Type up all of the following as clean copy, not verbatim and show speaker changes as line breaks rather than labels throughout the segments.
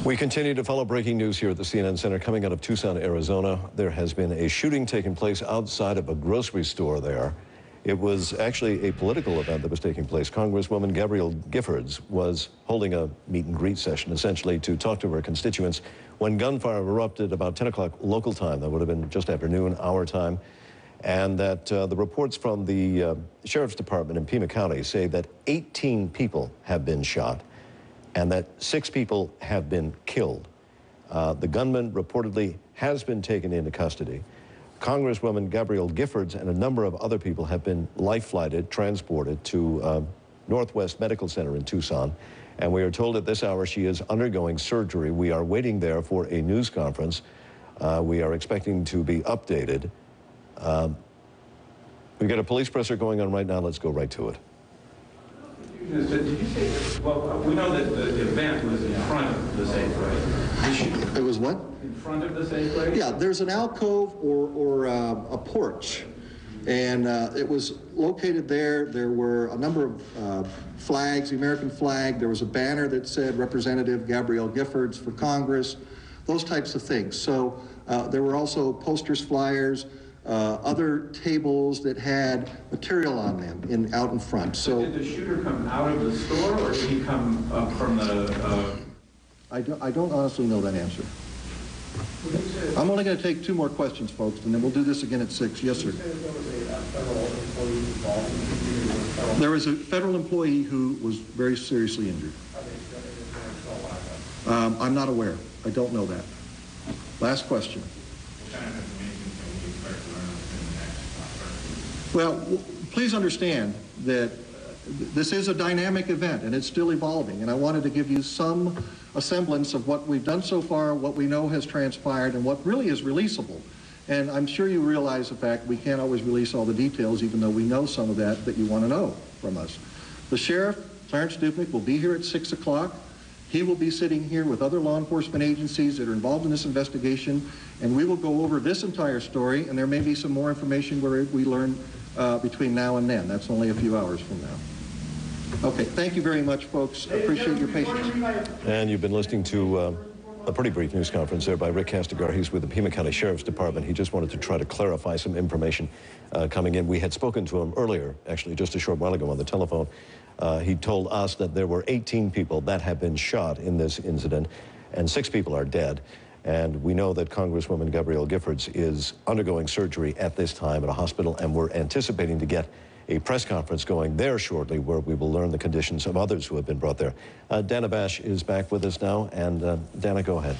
We continue to follow breaking news here at the CNN Center. Coming out of Tucson, Arizona, there has been a shooting taking place outside of a grocery store there. It was actually a political event that was taking place. Congresswoman Gabrielle Giffords was holding a meet and greet session, essentially, to talk to her constituents when gunfire erupted about 10 o'clock local time. That would have been just after noon, our time. And that the reports from the Sheriff's Department in Pima County say that 18 people have been shot and that 6 people have been killed. The gunman reportedly has been taken into custody. Congresswoman Gabrielle Giffords and a number of other people have been life-flighted, transported to Northwest Medical Center in Tucson. And we are told at this hour she is undergoing surgery. We are waiting there for a news conference. We are expecting to be updated. We've got a police presser going on right now. Let's go right to it.
Did you say, well, we know that the event was in front of the safe, right?
It was what?
In front of the safe, right?
Yeah, there's an alcove or a porch, and it was located there. There were a number of flags, the American flag. There was a banner that said Representative Gabrielle Giffords for Congress, those types of things. So there were also posters, flyers, other tables that had material on them out in front. So
did the shooter come out of the store, or did he come up from the...
I don't honestly know that answer. I'm only going to take 2 more questions, folks, and then we'll do this again at 6. Yes, sir. There was a federal employee who was very seriously injured. I'm not aware. I don't know that. Last question. Well, please understand that this is a dynamic event and it's still evolving, and I wanted to give you a semblance of what we've done so far, what we know has transpired, and what really is releasable. And I'm sure you realize the fact we can't always release all the details, even though we know some of that you want to know from us. The sheriff, Clarence Dupnick, will be here at 6 o'clock. He will be sitting here with other law enforcement agencies that are involved in this investigation, and we will go over this entire story, and there may be some more information where we learn between now and then. That's only a few hours from now. Okay, thank you very much, folks. I appreciate your patience.
And you've been listening to a pretty brief news conference there by Rick Castigar. He's with the Pima County Sheriff's Department. He just wanted to try to clarify some information coming in. We had spoken to him earlier, actually just a short while ago on the telephone. He told us that there were 18 people that have been shot in this incident, and 6 people are dead. And we know that Congresswoman Gabrielle Giffords is undergoing surgery at this time at a hospital, and we're anticipating to get a press conference going there shortly where we will learn the conditions of others who have been brought there. Dana Bash is back with us now, and Dana, go ahead.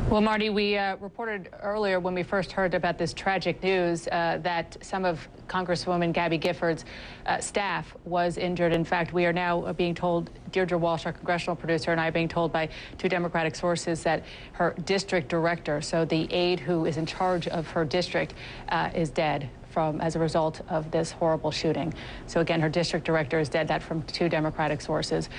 Well, Marty, we reported earlier when we first heard about this tragic news that some of Congresswoman Gabby Giffords' staff was injured. In fact, we are now being told, Deirdre Walsh, our congressional producer, and I are being told by 2 Democratic sources that her district director, so the aide who is in charge of her district, is dead as a result of this horrible shooting. So again, her district director is dead. That from 2 Democratic sources.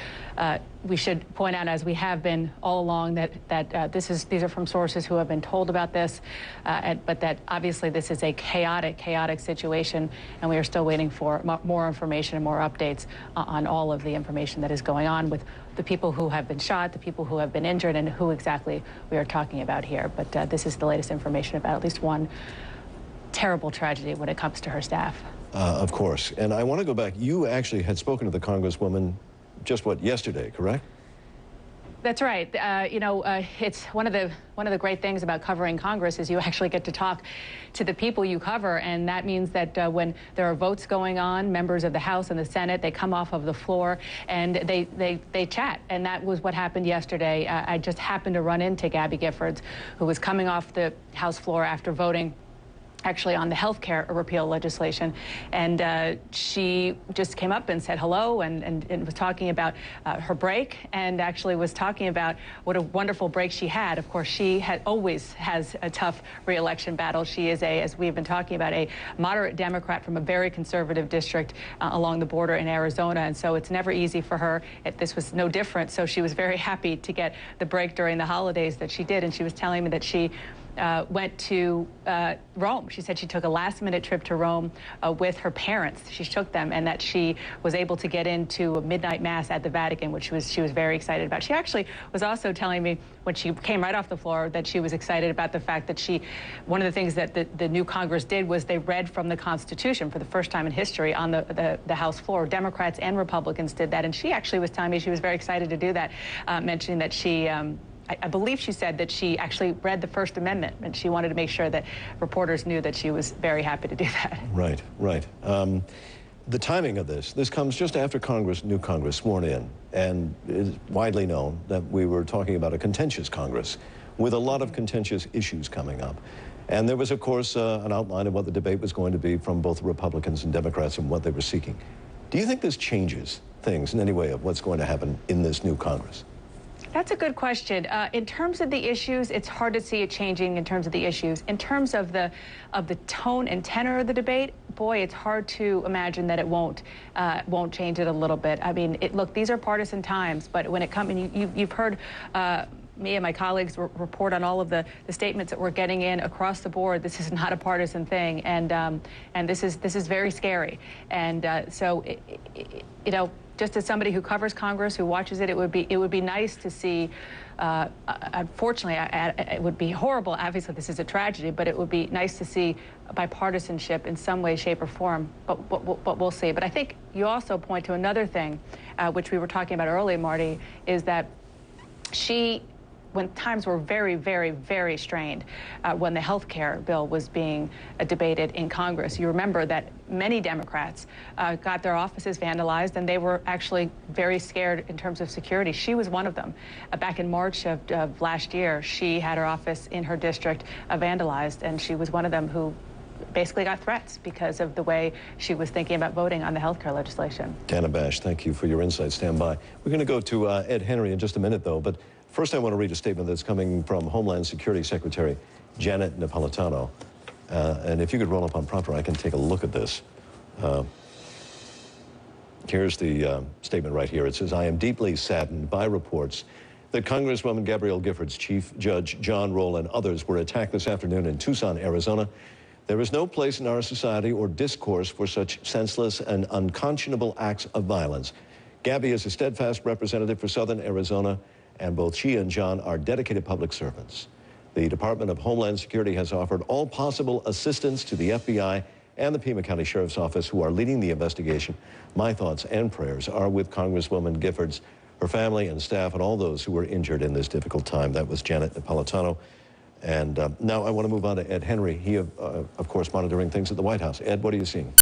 We should point out, as we have been all along, that these are from sources who have been told about this, but that obviously this is a chaotic situation, and we are still waiting for more information and more updates on all of the information that is going on with the people who have been shot, the people who have been injured, and who exactly we are talking about here. But this is the latest information about at least one terrible tragedy when it comes to her staff.
Of course. And I want to go back. You actually had spoken to the Congresswoman just, what, yesterday, correct?
That's right. It's one of the great things about covering Congress is you actually get to talk to the people you cover, and that means that when there are votes going on, members of the House and the Senate, they come off of the floor and they chat, and that was what happened yesterday. I just happened to run into Gabby Giffords, who was coming off the House floor after voting actually on the health care repeal legislation, and she just came up and said hello and was talking about her break, and actually was talking about what a wonderful break she had. Of course, she always has a tough re-election battle. She is as we've been talking about, a moderate Democrat from a very conservative district along the border in Arizona, and so it's never easy for her. This was no different, so she was very happy to get the break during the holidays that she did, and she was telling me that she went to Rome. She said she took a last-minute trip to Rome with her parents. She took them, and that she was able to get into a midnight mass at the Vatican, which she was very excited about. She actually was also telling me when she came right off the floor that she was excited about the fact that one of the things that the new Congress did was they read from the Constitution for the first time in history on the House floor. Democrats and Republicans did that, and she actually was telling me she was very excited to do that, mentioning that she I believe she said that she actually read the First Amendment, and she wanted to make sure that reporters knew that she was very happy to do that.
Right, right. The timing of this comes just after new Congress sworn in, and it is widely known that we were talking about a contentious Congress with a lot of contentious issues coming up. And there was, of course, an outline of what the debate was going to be from both Republicans and Democrats and what they were seeking. Do you think this changes things in any way of what's going to happen in this new Congress?
That's a good question. In terms of the issues, it's hard to see it changing in terms of the issues. In terms of the tone and tenor of the debate, boy, it's hard to imagine that it won't change it a little bit. I mean, look, these are partisan times, but when it comes, and you've heard me and my colleagues report on all of the statements that we're getting in across the board. This is not a partisan thing, and this is very scary. And so, you know, just as somebody who covers Congress, who watches it, it would be nice to see. Unfortunately, it would be horrible. Obviously, this is a tragedy, but it would be nice to see bipartisanship in some way, shape, or form. But we'll see. But I think you also point to another thing, which we were talking about earlier, Marty, is that when times were very, very, very strained, when the health care bill was being debated in Congress, you remember that many Democrats got their offices vandalized, and they were actually very scared in terms of security. She was one of them. Back in March of last year, she had her office in her district vandalized, and she was one of them who basically got threats because of the way she was thinking about voting on the health care legislation.
Dana Bash, thank you for your insight. Stand by. We're going to go to Ed Henry in just a minute, though, but first I want to read a statement that's coming from Homeland Security Secretary Janet Napolitano. And if you could roll up on proper, I can take a look at this. Here's the statement right here. It says, I am deeply saddened by reports that Congresswoman Gabrielle Giffords, Chief Judge John Roll, and others were attacked this afternoon in Tucson, Arizona. There is no place in our society or discourse for such senseless and unconscionable acts of violence. Gabby is a steadfast representative for Southern Arizona, and both she and John are dedicated public servants. The Department of Homeland Security has offered all possible assistance to the FBI and the Pima County Sheriff's Office, who are leading the investigation. My thoughts and prayers are with Congresswoman Giffords, her family and staff, and all those who were injured in this difficult time. That was Janet Napolitano. And now I want to move on to Ed Henry. He, of course, monitoring things at the White House. Ed, what are you seeing?